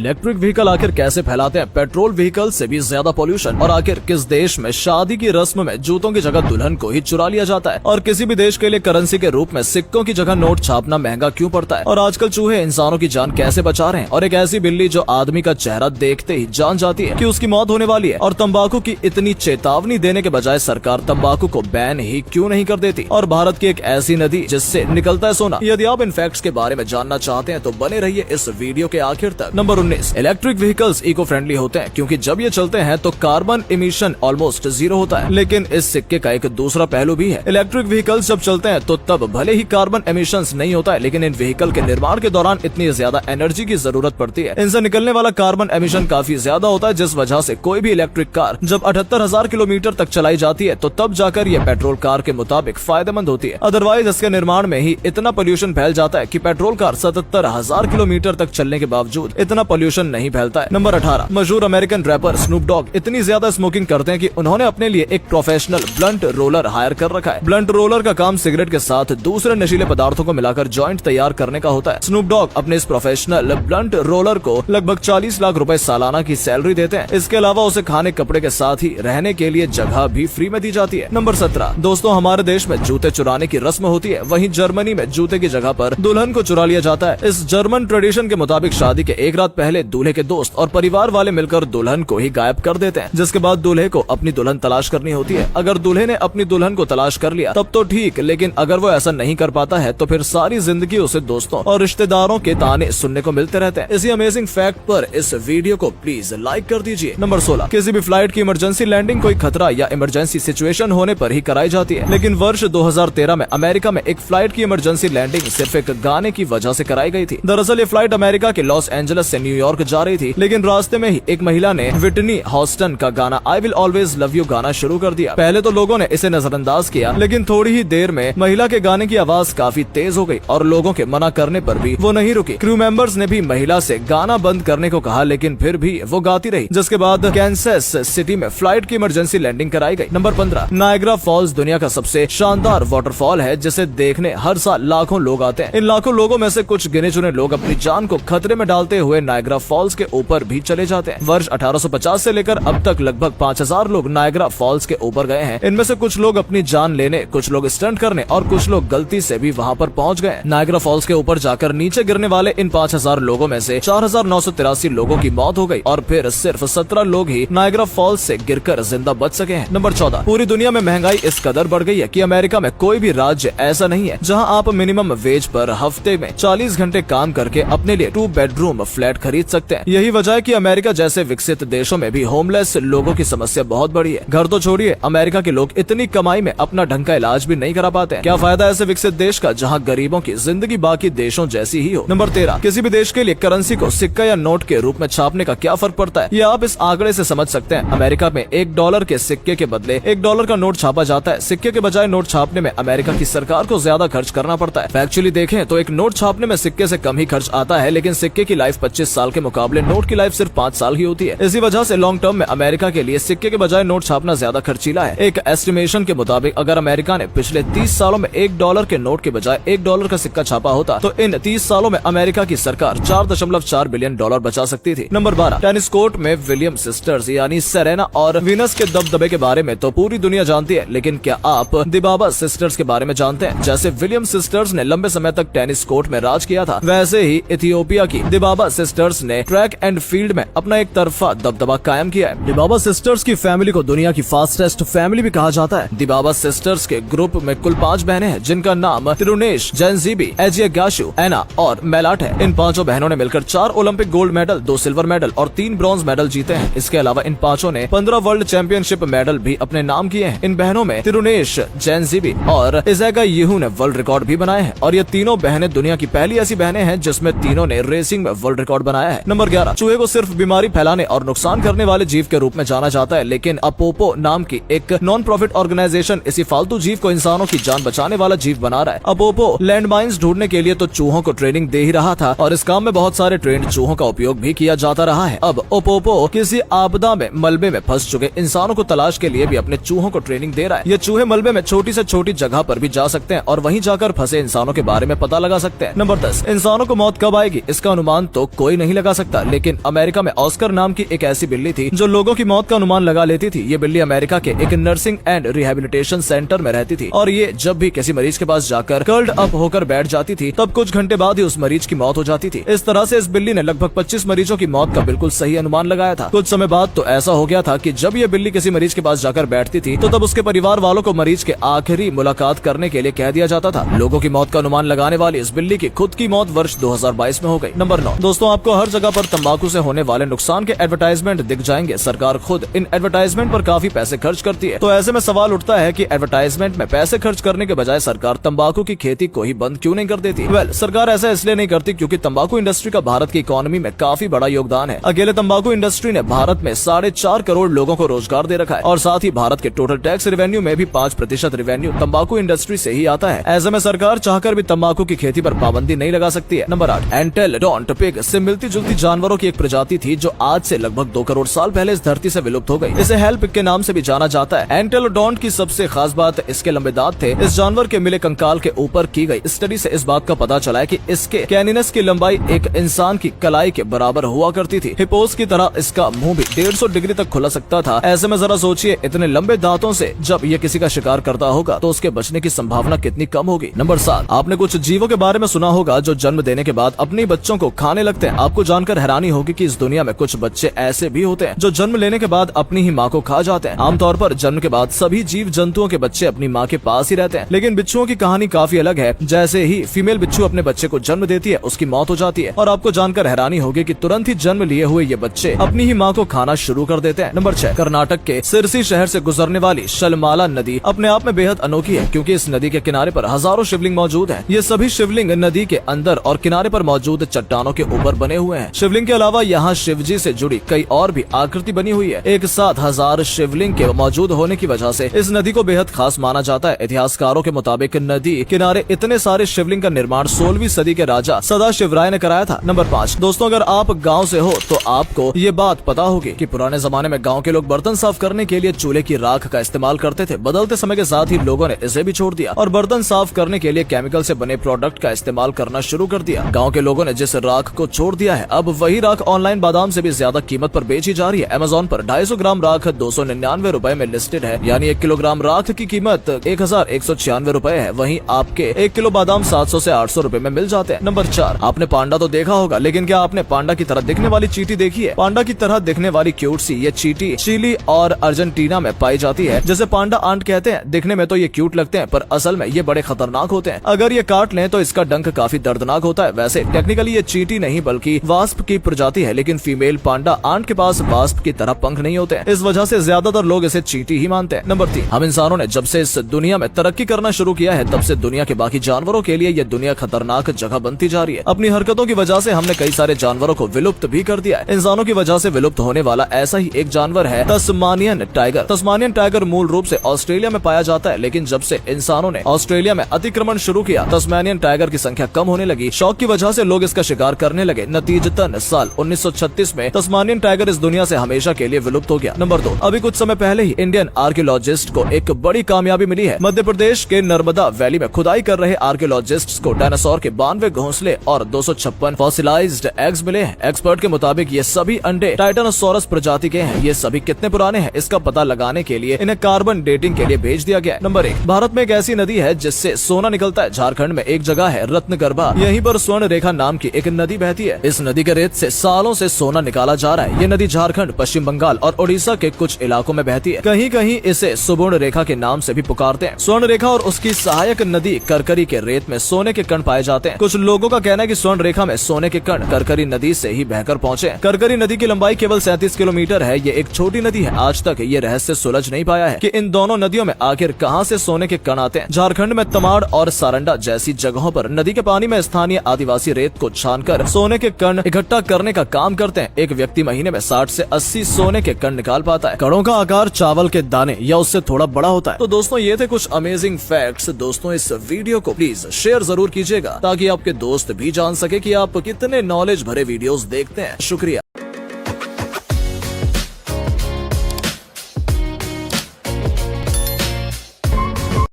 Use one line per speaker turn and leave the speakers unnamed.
Electric vehicle आखिर कैसे फैलाते हैं पेट्रोल व्हीकल से भी ज्यादा पोल्यूशन, और आखिर किस देश में शादी की रस्म में जूतों की जगह दुल्हन को ही चुरा लिया जाता है, और किसी भी देश के लिए करेंसी के रूप में सिक्कों की जगह नोट छापना महंगा क्यों पड़ता है, और आजकल चूहे इंसानों की जान कैसे बचा रहे हैं, और एक ऐसी बिल्ली जो आदमी का चेहरा देखते ही जान जाती है कि उसकी मौत होने वाली है, और तंबाकू की इतनी चेतावनी देने के बजाय सरकार तंबाकू को बैन ही क्यों नहीं कर देती, और भारत की एक ऐसी नदी जिससे निकलता है सोना। यदि आप इन फैक्ट्स के बारे में जानना चाहते हैं तो बने रहिए इस वीडियो के आखिर तक। Number 19, electric vehicles eco friendly होते हैं क्योंकि जब ये चलते हैं तो कार्बन इमिशन ऑलमोस्ट 0 होता है। लेकिन इस सिक्के का एक दूसरा पहलू भी है। इलेक्ट्रिक व्हीकल्स जब चलते हैं तो तब भले ही कार्बन एमिशंस नहीं होता है, लेकिन इन व्हीकल के निर्माण के दौरान इतनी ज्यादा एनर्जी की जरूरत पड़ती है, इनसे निकलने वाला कार्बन एमिशन काफी ज्यादा होता है, जिस वजह से कोई भी इलेक्ट्रिक कार जब 78,000 किलोमीटर तक चलाई जाती है तो तब जाकर ये पेट्रोल कार के मुताबिक फायदेमंद होती है। अदरवाइज इसके निर्माण में ही इतना पोल्यूशन फैल जाता है कि पेट्रोल कार 77,000 किलोमीटर तक चलने के बावजूद इतना पोल्यूशन नहीं फैलता है। नंबर 18, मशहूर अमेरिकन रैपर स्नूप डॉग इतनी ज्यादा स्मोकिंग करते हैं कि उन्होंने अपने लिए एक प्रोफेशनल ब्लंट रोलर हायर कर रखा है। ब्लंट रोलर का काम सिगरेट के साथ दूसरे नशीले पदार्थों को मिलाकर जॉइंट तैयार करने का होता है। स्नूप डॉग अपने इस प्रोफेशनल ब्लंट रोलर को लगभग 40 लाख रुपए सालाना की सैलरी देते हैं। इसके अलावा उसे खाने कपड़े के साथ ही रहने के लिए जगह भी फ्री में दी जाती है। नंबर 17, दोस्तों हमारे देश में जूते चुराने की रस्म होती है, वहीं जर्मनी में जूते की जगह पर दुल्हन को चुरा लिया जाता है। इस जर्मन ट्रेडिशन के मुताबिक शादी के एक रात पहले दूल्हे के दोस्त और परिवार वाले मिलकर दुल्हन को ही गायब कर देते हैं, जिसके बाद दूल्हे को अपनी दुल्हन तलाश करनी होती है। अगर दूल्हे ने अपनी दुल्हन को तलाश कर लिया तब तो ठीक, लेकिन अगर वो ऐसा नहीं कर पाता है तो फिर सारी जिंदगी उसे दोस्तों और रिश्तेदारों के ताने सुनने को मिलते रहते हैं। इसी अमेजिंग फैक्ट पर इस वीडियो को प्लीज लाइक कर दीजिए। नंबर 16, किसी भी फ्लाइट की इमरजेंसी लैंडिंग कोई खतरा या इमरजेंसी सिचुएशन होने पर ही कराई जाती है, लेकिन वर्ष 2013 में अमेरिका में एक फ्लाइट की इमरजेंसी लैंडिंग सिर्फ एक गाने की वजह से कराई गई थी। दरअसल ये फ्लाइट अमेरिका के लॉस एंजलिस से न्यूयॉर्क जा रही थी, लेकिन रास्ते में ही एक महिला ने व्हिटनी हॉस्टन का गाना I will always love you गाना शुरू कर दिया। पहले तो लोगों ने इसे नजरअंदाज किया, लेकिन थोड़ी ही देर में महिला के गाने की आवाज काफी तेज हो गई और लोगों के मना करने पर भी वो नहीं रुकी। क्रू मेंबर्स ने भी महिला से गाना बंद करने को कहा, लेकिन फिर भी वो गाती रही, जिसके बाद कैंसस सिटी में फ्लाइट की इमरजेंसी लैंडिंग कराई गई। नंबर 15, नायग्रा फॉल्स दुनिया का सबसे शानदार वाटरफॉल है, जिसे देखने हर साल लाखों लोग आते हैं। इन लाखों लोगों में से कुछ गिने चुने लोग अपनी जान को खतरे में डालते हुए नायग्रा फॉल्स के ऊपर भी चले जाते हैं। वर्ष 1850 से लेकर अब तक लगभग 5,000 लोग नायग्रा फॉल्स के ऊपर गए हैं। इनमें से कुछ लोग अपनी जान लेने, कुछ लोग स्टंट करने और कुछ लोग गलती से भी वहां पर पहुंच गए। नायग्रा फॉल्स के ऊपर जाकर नीचे गिरने वाले इन 5,000 लोगों में से 4,983 लोगों की मौत हो गई और फिर सिर्फ 17 लोग ही नायग्रा फॉल्स से गिरकर जिंदा बच सके हैं। नंबर 14, पूरी दुनिया में महंगाई इस कदर बढ़ गई है कि अमेरिका में कोई भी राज्य ऐसा नहीं है जहां आप मिनिमम वेज पर हफ्ते में 40 घंटे काम करके अपने लिए 2 बेडरूम फ्लैट खरीद सकते हैं। यही वजह है कि अमेरिका जैसे विकसित देशों में भी होमलेस लोगों की समस्या बहुत बड़ी है। घर तो छोड़िए, अमेरिका के लोग इतनी कमाई में अपना ढंग का इलाज भी नहीं करा पाते हैं। क्या फायदा ऐसे विकसित देश का जहाँ गरीबों की जिंदगी बाकी देशों जैसी ही हो। नंबर 13, किसी भी देश के लिए करेंसी को सिक्का या नोट के रूप में छापने का क्या फर्क पड़ता है, ये आप इस आंकड़े से समझ सकते हैं। अमेरिका में $1 के सिक्के के बदले $1 का नोट छापा जाता है। सिक्के के बजाय नोट छापने में अमेरिका की सरकार को ज्यादा खर्च करना पड़ता है। एक्चुअली देखें तो एक नोट छापने में सिक्के से कम ही खर्च आता है, लेकिन सिक्के की लाइफ 25 साल के मुकाबले नोट की लाइफ सिर्फ 5 साल ही होती है। इसी वजह से लॉन्ग टर्म में अमेरिका के लिए सिक्के के बजाय नोट छापना ज्यादा खर्चीला है। एक एस्टिमेशन के मुताबिक अगर अमेरिका ने पिछले 30 सालों में $1 के नोट के बजाय $1 का सिक्का छापा होता तो इन 30 सालों में अमेरिका की सरकार $4.4 बिलियन बचा सकती थी। नंबर 12, टेनिस कोर्ट में विलियम सिस्टर्स यानी सेरेना और वीनस के दबदबे के बारे में तो पूरी दुनिया जानती है, लेकिन क्या आप दिबाबा सिस्टर्स के बारे में जानते हैं? जैसे विलियम सिस्टर्स ने लंबे समय तक टेनिस कोर्ट में राज किया था, वैसे ही इथियोपिया की दिबाबा सिस्टर्स ने ट्रैक एंड फील्ड में अपना एक तरफा दबदबा कायम किया है। दिबाबा सिस्टर्स की फैमिली को दुनिया की फास्टेस्ट फैमिली भी कहा जाता है। दिबाबा सिस्टर्स के ग्रुप में कुल 5 बहनें हैं, जिनका नाम तिरुनेश, जैनजीबी, एजियागाशु, एना और मेलाट है। इन 5 बहनों ने मिलकर 4 Olympic gold medal, 2 silver medal और 3 ब्रॉन्ज मेडल जीते हैं। इसके अलावा इन 5 ने 15 वर्ल्ड चैंपियनशिप मेडल भी अपने नाम किए हैं। इन बहनों में तिरुनेश, जैनजीबी और इज़ागा यहू ने वर्ल्ड रिकॉर्ड भी बनाए हैं, और ये तीनों बहनें दुनिया की पहली ऐसी बहनें हैं जिसमें तीनों ने रेसिंग में वर्ल्ड रिकॉर्ड बनाया है। नंबर 11, चूहे को सिर्फ बीमारी फैलाने और नुकसान करने वाले जीव के रूप में जाना जाता है, लेकिन अपोपो नाम की एक नॉन प्रॉफिट ऑर्गेनाइजेशन इसी फालतू जीव को इंसानों की जान बचाने वाला जीव बना रहा है। अपोपो लैंडमाइंस ढूंढने के लिए तो चूहों को ट्रेनिंग दे ही रहा था, और इस काम में बहुत सारे ट्रेंड चूहों का उपयोग भी किया जाता रहा है। अब अपोपो किसी आपदा में मलबे में फंस चुके इंसानों को तलाश के लिए भी अपने चूहों को ट्रेनिंग दे रहा है। ये चूहे मलबे में छोटी से छोटी जगह पर भी जा सकते हैं और वहीं जाकर फंसे इंसानों के बारे में पता लगा सकते हैं। नंबर 10, इंसानों को मौत कब आएगी इसका अनुमान तो कोई नहीं नहीं लगा सकता, लेकिन अमेरिका में ऑस्कर नाम की एक ऐसी बिल्ली थी जो लोगों की मौत का अनुमान लगा लेती थी। ये बिल्ली अमेरिका के एक नर्सिंग एंड रिहेबिलिटेशन सेंटर में रहती थी और ये जब भी किसी मरीज के पास जाकर कर्ल्ड अप होकर बैठ जाती थी तब कुछ घंटे बाद ही उस मरीज की मौत हो जाती थी। इस तरह से इस बिल्ली ने लगभग 25 मरीजों की मौत का बिल्कुल सही अनुमान लगाया था। कुछ समय बाद तो ऐसा हो गया था कि जब ये बिल्ली किसी मरीज के पास जाकर बैठती थी तो तब उसके परिवार वालों को मरीज के आखिरी मुलाकात करने के लिए कह दिया जाता था। लोगों की मौत का अनुमान लगाने वाली इस बिल्ली की खुद की मौत वर्ष 2022 में हो गई। नंबर 9 दोस्तों, आपको हर जगह पर तंबाकू से होने वाले नुकसान के एडवर्टाइजमेंट दिख जाएंगे। सरकार खुद इन एडवर्टाइजमेंट पर काफी पैसे खर्च करती है, तो ऐसे में सवाल उठता है कि एडवर्टाइजमेंट में पैसे खर्च करने के बजाय सरकार तंबाकू की खेती को ही बंद क्यों नहीं कर देती। सरकार ऐसा इसलिए नहीं करती क्योंकि तंबाकू इंडस्ट्री का भारत की इकोनॉमी में काफी बड़ा योगदान है। अकेले तंबाकू इंडस्ट्री ने भारत में 4.5 करोड़ लोगों को रोजगार दे रखा है और साथ ही भारत के टोटल टैक्स रेवेन्यू में भी 5% रेवेन्यू तंबाकू इंडस्ट्री से ही आता है। ऐसे में सरकार चाहकर भी तंबाकू की खेती पर पाबंदी नहीं लगा सकती है। नंबर 8 एंटेलोडोंट पिग से मिलती जुलती जानवरों की एक प्रजाति थी जो आज से लगभग 2 करोड़ साल पहले इस धरती से विलुप्त हो गई। इसे हेल पिग के नाम से भी जाना जाता है। एंटेलोडोंट की सबसे खास बात इसके लंबे दांत थे। इस जानवर के मिले कंकाल के ऊपर की गई स्टडी से इस बात का पता चला है कि इसके कैनिनस की लंबाई एक इंसान की कलाई के बराबर हुआ करती थी। हिपोस की तरह इसका मुंह भी 150 डिग्री तक खुला सकता था। ऐसे में जरा सोचिए, इतने लंबे दांतों से जब ये किसी का शिकार करता होगा तो उसके बचने की संभावना कितनी कम होगी। नंबर 7 आपने कुछ जीवों के बारे में सुना होगा जो जन्म देने के बाद अपने बच्चों को खाने लगते हैं। आपको जानकर हैरानी होगी कि इस दुनिया में कुछ बच्चे ऐसे भी होते हैं जो जन्म लेने के बाद अपनी ही माँ को खा जाते हैं। आमतौर पर जन्म के बाद सभी जीव जंतुओं के बच्चे अपनी माँ के पास ही रहते हैं, लेकिन बिच्छुओं की कहानी काफी अलग है। जैसे ही फीमेल बिच्छू अपने बच्चे को जन्म देती है उसकी मौत हो जाती है और आपको जानकर हैरानी होगी कि तुरंत ही जन्म लिए हुए ये बच्चे अपनी ही माँ को खाना शुरू कर देते हैं। नंबर 6 कर्नाटक के सिरसी शहर से गुजरने वाली शलमाला नदी अपने आप में बेहद अनोखी है क्योंकि इस नदी के किनारे पर हजारों शिवलिंग मौजूद हैं। ये सभी शिवलिंग नदी के अंदर और किनारे पर मौजूद चट्टानों के ऊपर बने हुए हैं। शिवलिंग के अलावा यहाँ शिव जी से जुड़ी कई और भी आकृति बनी हुई है। एक साथ 1000 शिवलिंग के मौजूद होने की वजह से इस नदी को बेहद खास माना जाता है। इतिहासकारों के मुताबिक नदी किनारे इतने सारे शिवलिंग का निर्माण 16वीं सदी के राजा सदाशिवराय ने कराया था। नंबर 5 दोस्तों, अगर आप गाँव से हो तो आपको ये बात पता होगी कि पुराने जमाने में गाँव के लोग बर्तन साफ करने के लिए चूल्हे की राख का इस्तेमाल करते थे। बदलते समय के साथ ही लोगों ने इसे भी छोड़ दिया और बर्तन साफ करने के लिए केमिकल से बने प्रोडक्ट का इस्तेमाल करना शुरू कर दिया। गांव के लोगों ने जिस राख को छोड़ दिया है, अब वही राख ऑनलाइन बादाम से भी ज्यादा कीमत पर बेची जा रही है। अमेज़न पर 250 ग्राम राख 299 रुपए में लिस्टेड है, यानी 1 किलोग्राम राख की कीमत 1196 रुपए है। वहीं आपके 1 किलो बादाम 700 से 800 रुपए में मिल जाते हैं। नंबर 4 आपने पांडा तो देखा होगा, लेकिन क्या आपने पांडा की तरह दिखने वाली चींटी देखी है? पांडा की तरह दिखने वाली क्यूट सी ये चींटी चिली और अर्जेंटीना में पाई जाती है। जैसे पांडा आंट कहते हैं, दिखने में तो ये क्यूट लगते हैं पर असल में ये बड़े खतरनाक होते हैं। अगर ये काट लें तो इसका डंक काफी दर्दनाक होता है। वैसे टेक्निकली ये चींटी नहीं बल्कि वास्प की प्रजाति है, लेकिन फीमेल पांडा आंट के पास वास्प की तरह पंख नहीं होते हैं। इस वजह से ज्यादातर लोग इसे चींटी ही मानते हैं। नंबर 3 हम इंसानों ने जब से इस दुनिया में तरक्की करना शुरू किया है तब से दुनिया के बाकी जानवरों के लिए ये दुनिया खतरनाक जगह बनती जा रही है। अपनी हरकतों की वजह से हमने कई सारे जानवरों को विलुप्त भी कर दिया है। इंसानों की वजह से विलुप्त होने वाला ऐसा ही एक जानवर है तस्मानियन टाइगर। तस्मानियन टाइगर मूल रूप से ऑस्ट्रेलिया में पाया जाता है, लेकिन जब से इंसानों ने ऑस्ट्रेलिया में अतिक्रमण शुरू किया तस्मानियन टाइगर की संख्या कम होने लगी। शौक की वजह से लोग इसका शिकार करने लगे। नतीजतन साल 1936 में तस्मानियन टाइगर इस दुनिया से हमेशा के लिए विलुप्त हो गया। नंबर 2 अभी कुछ समय पहले ही इंडियन आर्कियोलॉजिस्ट को एक बड़ी कामयाबी मिली है। मध्य प्रदेश के नर्मदा वैली में खुदाई कर रहे आर्कियोलॉजिस्ट को डायनासोर के 92 घोंसले और 256 फॉसिलाइज्ड एग्स मिले हैं। एक्सपर्ट के मुताबिक ये सभी अंडे टाइटानोसोरस प्रजाति के हैं। ये सभी कितने पुराने हैं इसका पता लगाने के लिए इन्हें कार्बन डेटिंग के लिए भेज दिया गया है। नंबर 1 भारत में एक ऐसी नदी है जिससे सोना निकलता है। झारखंड में एक जगह है रत्नगर्भा, यहीं पर स्वर्ण रेखा नाम की एक नदी बहती है। इस नदी के रेत से सालों से सोना निकाला जा रहा है। ये नदी झारखंड, पश्चिम बंगाल और ओडिशा के कुछ इलाकों में बहती है। कहीं कहीं इसे सुवर्ण रेखा के नाम से भी पुकारते हैं। स्वर्ण रेखा और उसकी सहायक नदी करकरी के रेत में सोने के कण पाए जाते हैं। कुछ लोगों का कहना है कि स्वर्ण रेखा में सोने के कण करकरी नदी से ही बहकर पहुँचे। करकरी नदी की लंबाई केवल 37 किलोमीटर है। ये एक छोटी नदी है। आज तक ये रहस्य सुलझ नहीं पाया है कि इन दोनों नदियों में आखिर कहां से सोने के कण आते हैं। झारखंड में तमाड़ और सारंडा जैसी जगहों पर नदी के पानी में स्थानीय आदिवासी रेत को छानकर सोने के कण इकट्ठा करने का काम करते हैं। एक व्यक्ति महीने में 60 से 80 सोने के कण निकाल पाता है। कणों का आकार चावल के दाने या उससे थोड़ा बड़ा होता है। तो दोस्तों ये थे कुछ अमेजिंग फैक्ट्स। दोस्तों इस वीडियो को प्लीज शेयर जरूर कीजिएगा ताकि आपके दोस्त भी जान सके कि आप कितने नॉलेज भरे वीडियोस देखते हैं। शुक्रिया।